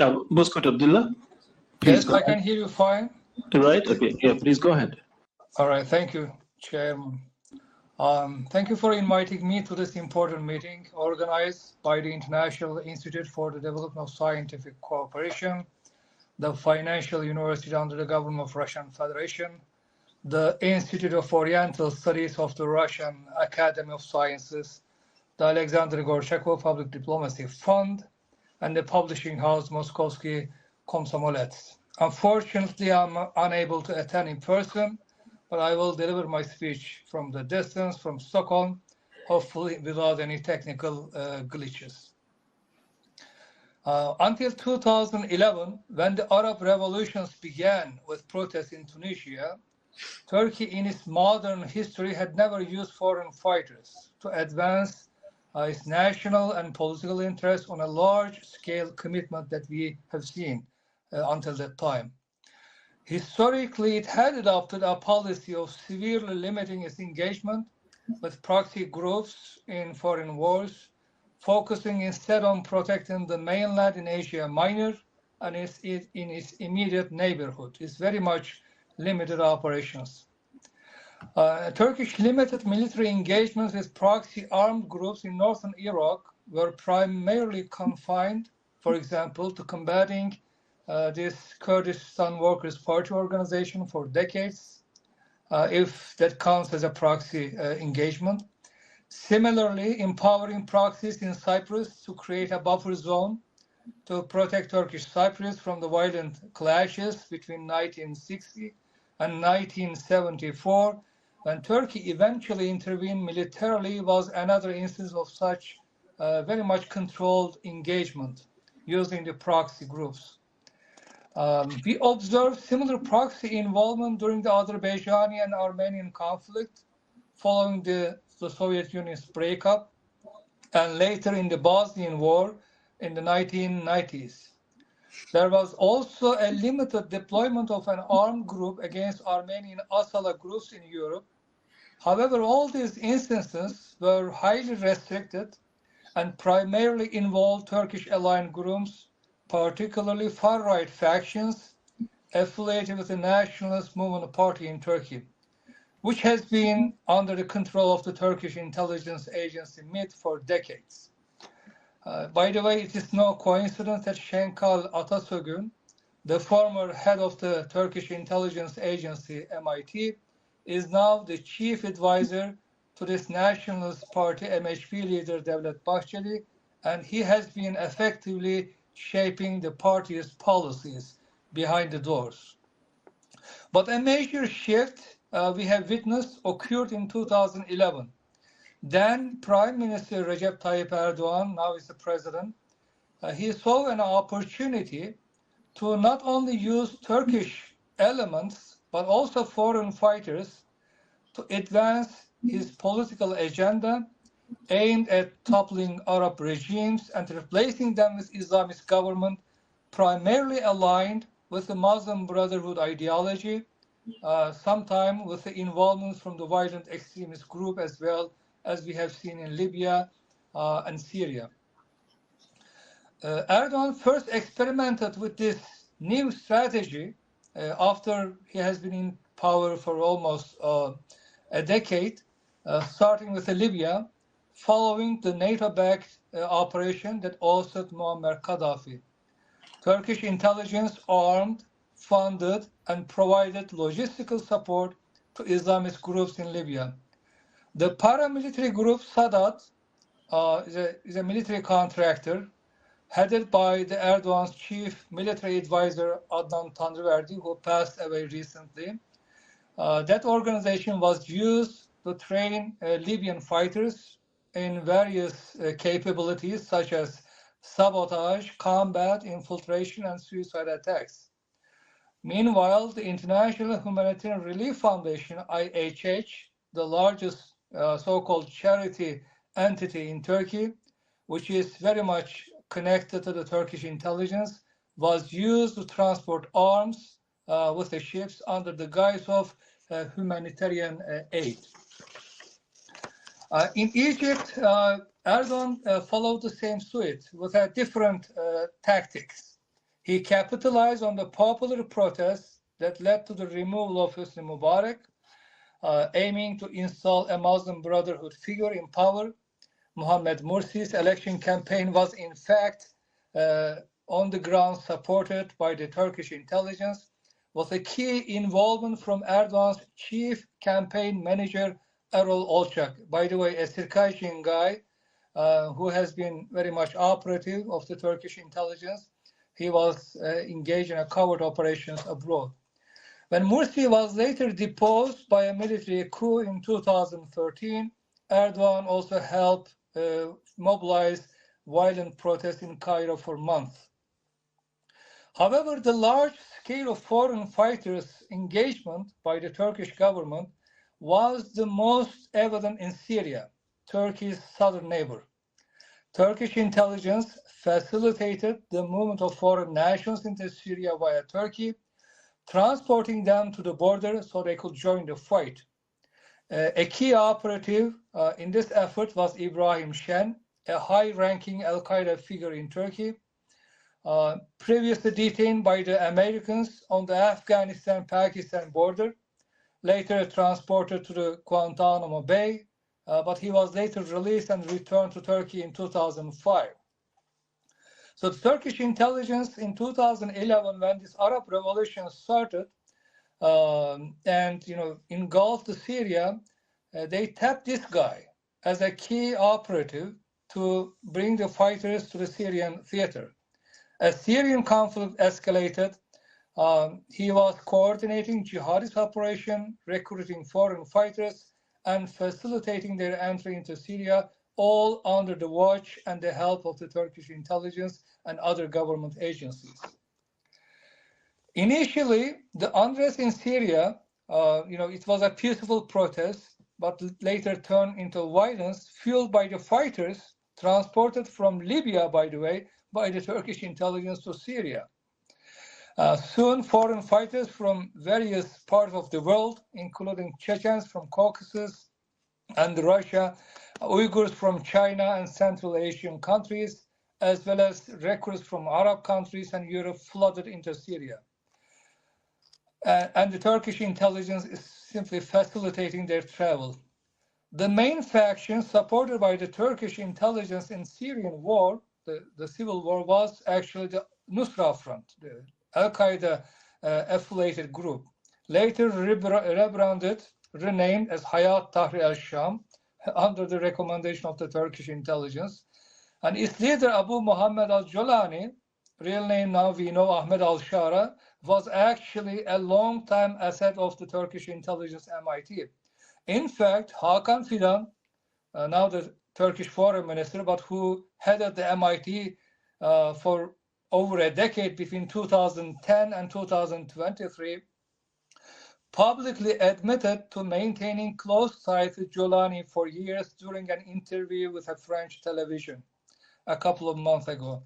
Muscat Abdullah, please Yes, go I ahead. can hear you fine. Right, okay, yeah, please go ahead. All right, thank you, Chairman. Thank you for inviting me to this important meeting organized by the International Institute for the Development of Scientific Cooperation, the Financial University under the government of Russian Federation, the Institute of Oriental Studies of the Russian Academy of Sciences, the Alexander Gorchakov Public Diplomacy Fund, and the publishing house Moskovsky Komsomolets. Unfortunately, I'm unable to attend in person, but I will deliver my speech from the distance from Stockholm, hopefully without any technical glitches. Until 2011, when the Arab revolutions began with protests in Tunisia, Turkey in its modern history had never used foreign fighters to advance its national and political interests on a large-scale commitment that we have seen until that time. Historically, it had adopted a policy of severely limiting its engagement with proxy groups in foreign wars, focusing instead on protecting the mainland in Asia Minor and in its immediate neighborhood. It's very much limited operations. Turkish limited military engagements with proxy armed groups in northern Iraq were primarily confined, for example, to combating this Kurdistan Workers' Party organization for decades, if that counts as a proxy engagement. Similarly, empowering proxies in Cyprus to create a buffer zone to protect Turkish Cyprus from the violent clashes between 1960 and 1974, when Turkey eventually intervened militarily, was another instance of such very much controlled engagement using the proxy groups. We observed similar proxy involvement during the Azerbaijani and Armenian conflict following the Soviet Union's breakup, and later in the Bosnian War in the 1990s. There was also a limited deployment of an armed group against Armenian Asala groups in Europe. However, all these instances were highly restricted and primarily involved Turkish-aligned groups, particularly far-right factions affiliated with the Nationalist Movement Party in Turkey, which has been under the control of the Turkish intelligence agency MİT for decades. By the way, it is no coincidence that Şenkal Atasögün, the former head of the Turkish intelligence agency MIT, is now the chief advisor to this Nationalist Party MHP leader Devlet Bahçeli, and he has been effectively shaping the party's policies behind the doors. But a major shift we have witnessed occurred in 2011. Then Prime Minister Recep Tayyip Erdogan, now is the president, he saw an opportunity to not only use Turkish elements, but also foreign fighters to advance his political agenda aimed at toppling Arab regimes and replacing them with Islamist government primarily aligned with the Muslim Brotherhood ideology, sometime with the involvement from the violent extremist group as well, as we have seen in Libya and Syria. Erdogan first experimented with this new strategy after he has been in power for almost a decade, starting with Libya, following the NATO-backed operation that ousted Muammar Gaddafi. Turkish intelligence armed, funded, and provided logistical support to Islamist groups in Libya. The paramilitary group Sadat is a military contractor headed by the Erdogan's chief military advisor Adnan Tanrıverdi, who passed away recently. That organization was used to train Libyan fighters in various capabilities such as sabotage, combat, infiltration, and suicide attacks. Meanwhile, the International Humanitarian Relief Foundation, IHH, the largest so-called charity entity in Turkey, which is very much connected to the Turkish intelligence, was used to transport arms with the ships under the guise of humanitarian aid. In Egypt, Erdogan followed the same suit with a different tactics. He capitalized on the popular protests that led to the removal of Hosni Mubarak, aiming to install a Muslim Brotherhood figure in power. Mohamed Mursi's election campaign was in fact on the ground supported by the Turkish intelligence, with a key involvement from Erdogan's chief campaign manager, Erol Olçak. By the way, a Circassian guy who has been very much operative of the Turkish intelligence. He was engaged in a covert operations abroad. When Mursi was later deposed by a military coup in 2013, Erdogan also helped mobilize violent protests in Cairo for months. However, the large scale of foreign fighters' engagement by the Turkish government was the most evident in Syria, Turkey's southern neighbor. Turkish intelligence facilitated the movement of foreign nationals into Syria via Turkey, transporting them to the border so they could join the fight. A key operative in this effort was Ibrahim Shen, a high-ranking Al-Qaeda figure in Turkey, previously detained by the Americans on the Afghanistan-Pakistan border, later transported to the Guantanamo Bay, but he was later released and returned to Turkey in 2005. So the Turkish intelligence in 2011, when this Arab revolution started and engulfed Syria, they tapped this guy as a key operative to bring the fighters to the Syrian theater. As Syrian conflict escalated, he was coordinating jihadist operation, recruiting foreign fighters, and facilitating their entry into Syria, all under the watch and the help of the Turkish intelligence and other government agencies. Initially, the unrest in Syria, it was a peaceful protest, but later turned into violence fueled by the fighters transported from Libya, by the way, by the Turkish intelligence to Syria. Soon, foreign fighters from various parts of the world, including Chechens from Caucasus and Russia, Uyghurs from China and Central Asian countries, as well as recruits from Arab countries and Europe, flooded into Syria. And the Turkish intelligence is simply facilitating their travel. The main faction supported by the Turkish intelligence in Syrian war, the civil war, was actually the Nusra Front, the Al-Qaeda affiliated group, later rebranded, renamed as Hayat Tahrir al-Sham under the recommendation of the Turkish intelligence. And its leader, Abu Muhammad al-Jolani, real name now we know Ahmed al-Shara, was actually a long-time asset of the Turkish intelligence MIT. In fact, Hakan Fidan, now the Turkish foreign minister, but who headed the MIT for over a decade between 2010 and 2023, publicly admitted to maintaining close ties with Jolani for years during an interview with a French television a couple of months ago.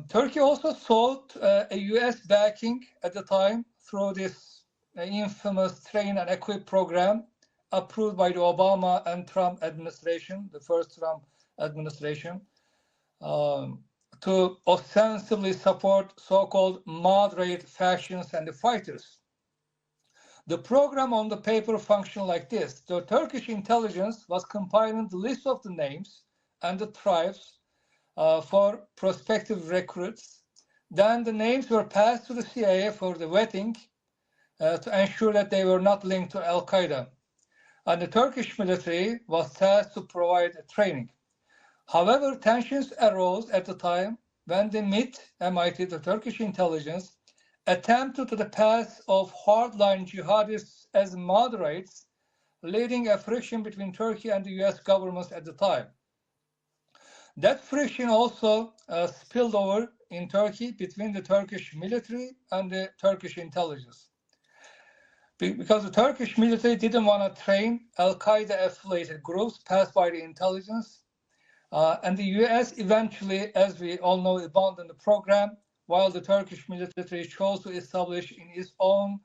Turkey also sought a US backing at the time through this infamous train and equip program approved by the Obama and Trump administration, the first Trump administration, to ostensibly support so-called moderate factions and the fighters. The program on the paper functioned like this. The Turkish intelligence was compiling the list of the names and the tribes for prospective recruits. Then the names were passed to the CIA for the vetting to ensure that they were not linked to Al-Qaeda. And the Turkish military was tasked to provide training. However, tensions arose at the time when the MIT, the Turkish intelligence, attempted to the path of hardline jihadists as moderates, leading a friction between Turkey and the US governments at the time. That friction also spilled over in Turkey between the Turkish military and the Turkish intelligence. Because the Turkish military didn't want to train Al-Qaeda affiliated groups passed by the intelligence, and the US eventually, as we all know, abandoned the program, while the Turkish military chose to establish in its own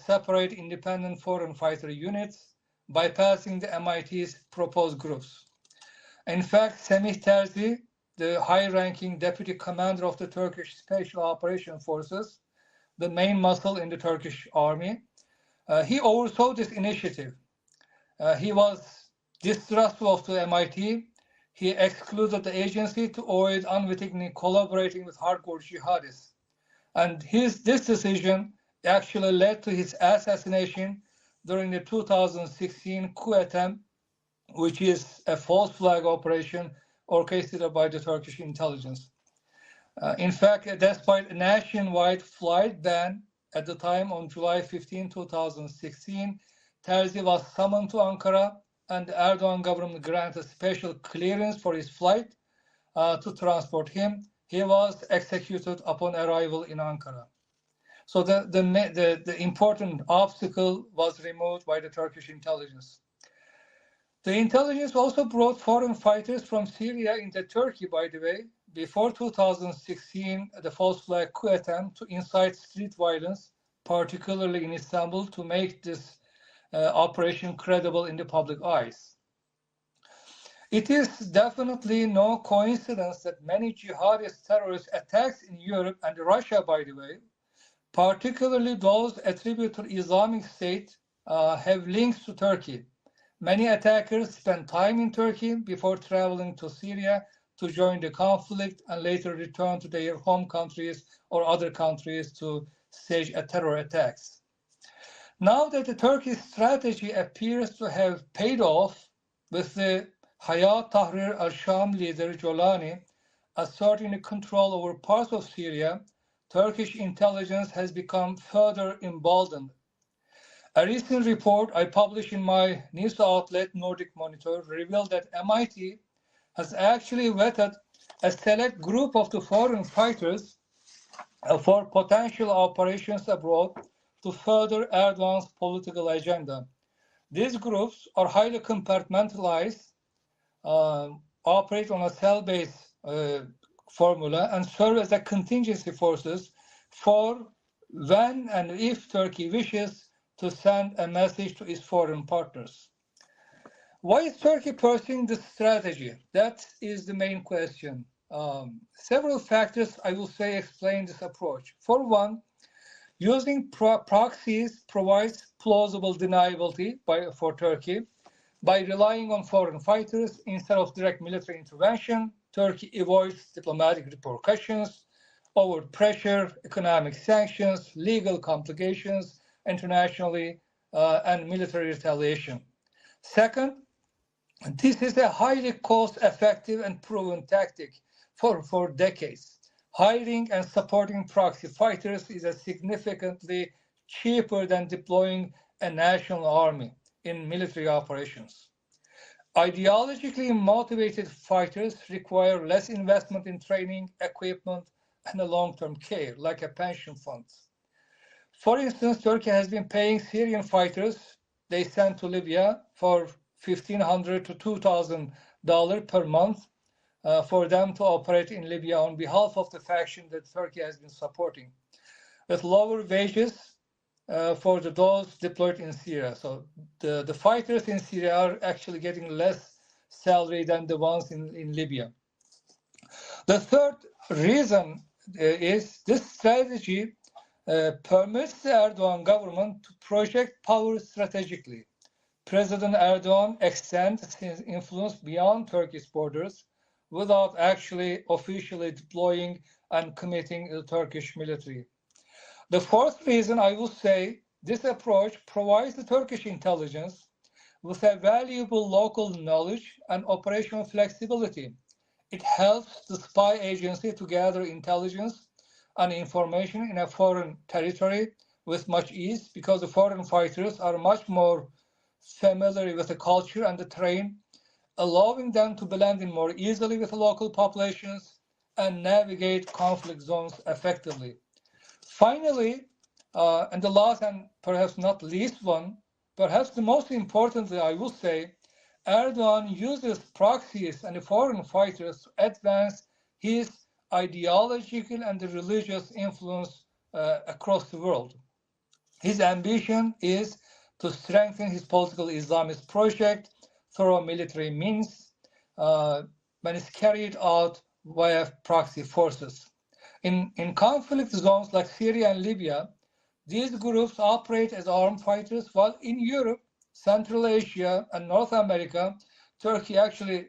separate independent foreign fighter units, bypassing the MIT's proposed groups. In fact, Semih Terzi, the high-ranking deputy commander of the Turkish Special Operation Forces, the main muscle in the Turkish army. He oversaw this initiative. He was distrustful of the MIT. He excluded the agency to avoid unwittingly collaborating with hardcore jihadists. And this decision actually led to his assassination during the 2016 coup attempt, which is a false flag operation orchestrated by the Turkish intelligence. In fact, despite a nationwide flight ban at the time on July 15, 2016, Terzi was summoned to Ankara and the Erdogan government granted special clearance for his flight to transport him. He was executed upon arrival in Ankara. So the important obstacle was removed by the Turkish intelligence. The intelligence also brought foreign fighters from Syria into Turkey, by the way, before 2016, the false flag coup attempt to incite street violence, particularly in Istanbul, to make this operation credible in the public eyes. It is definitely no coincidence that many jihadist terrorist attacks in Europe and Russia, by the way, particularly those attributed to Islamic State, have links to Turkey. Many attackers spend time in Turkey before traveling to Syria to join the conflict and later return to their home countries or other countries to stage terror attacks. Now that the Turkish strategy appears to have paid off, with the Hayat Tahrir al-Sham leader Jolani asserting control over parts of Syria, Turkish intelligence has become further emboldened. A recent report I published in my news outlet, Nordic Monitor, revealed that MIT has actually vetted a select group of the foreign fighters for potential operations abroad to further Erdogan's political agenda. These groups are highly compartmentalized, operate on a cell-based formula, and serve as a contingency forces for when and if Turkey wishes to send a message to its foreign partners. Why is Turkey pursuing this strategy? That is the main question. Several factors, I will say, explain this approach. For one, using proxies provides plausible deniability for Turkey. By relying on foreign fighters instead of direct military intervention, Turkey avoids diplomatic repercussions, overt pressure, economic sanctions, legal complications internationally, and military retaliation. Second, this is a highly cost-effective and proven tactic for decades. Hiring and supporting proxy fighters is significantly cheaper than deploying a national army in military operations. Ideologically motivated fighters require less investment in training, equipment, and a long-term care, like a pension fund. For instance, Turkey has been paying Syrian fighters they sent to Libya for $1,500 to $2,000 per month for them to operate in Libya on behalf of the faction that Turkey has been supporting, with lower wages for those deployed in Syria. So the fighters in Syria are actually getting less salary than the ones in Libya. The third reason is this strategy permits the Erdogan government to project power strategically. President Erdogan extends his influence beyond Turkey's borders without actually officially deploying and committing the Turkish military. The fourth reason, I will say, this approach provides the Turkish intelligence with a valuable local knowledge and operational flexibility. It helps the spy agency to gather intelligence and information in a foreign territory with much ease, because the foreign fighters are much more familiar with the culture and the terrain, allowing them to blend in more easily with the local populations and navigate conflict zones effectively. Finally, and the last and perhaps not least one, perhaps the most importantly, I will say, Erdogan uses proxies and the foreign fighters to advance his ideological and religious influence across the world. His ambition is to strengthen his political Islamist project through military means when it's carried out via proxy forces. In conflict zones like Syria and Libya, these groups operate as armed fighters, while in Europe, Central Asia, and North America, Turkey actually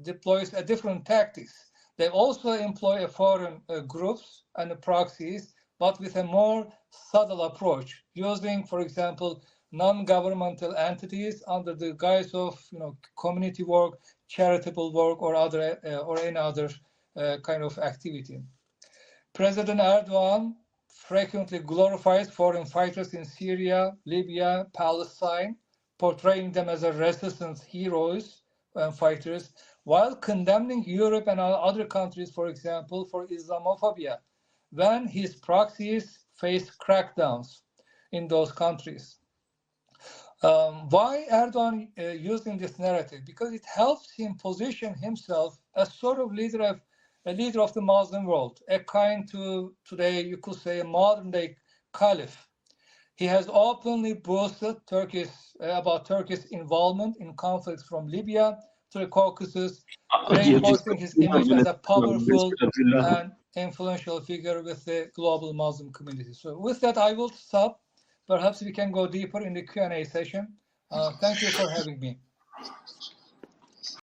deploys a different tactics. They also employ foreign groups and proxies, but with a more subtle approach, using, for example, non-governmental entities under the guise of community work, charitable work, or any other kind of activity. President Erdogan frequently glorifies foreign fighters in Syria, Libya, Palestine, portraying them as resistance heroes and fighters, while condemning Europe and other countries, for example, for Islamophobia, when his proxies face crackdowns in those countries. Why Erdogan using this narrative? Because it helps him position himself as sort of a leader of the Muslim world, a kind to today, you could say, a modern day caliph. He has openly boasted about Turkey's involvement in conflicts from Libya to the Caucasus, reinforcing his image as a powerful and influential figure with the global Muslim community. So with that, I will stop. Perhaps we can go deeper in the Q&A session. Thank you for having me.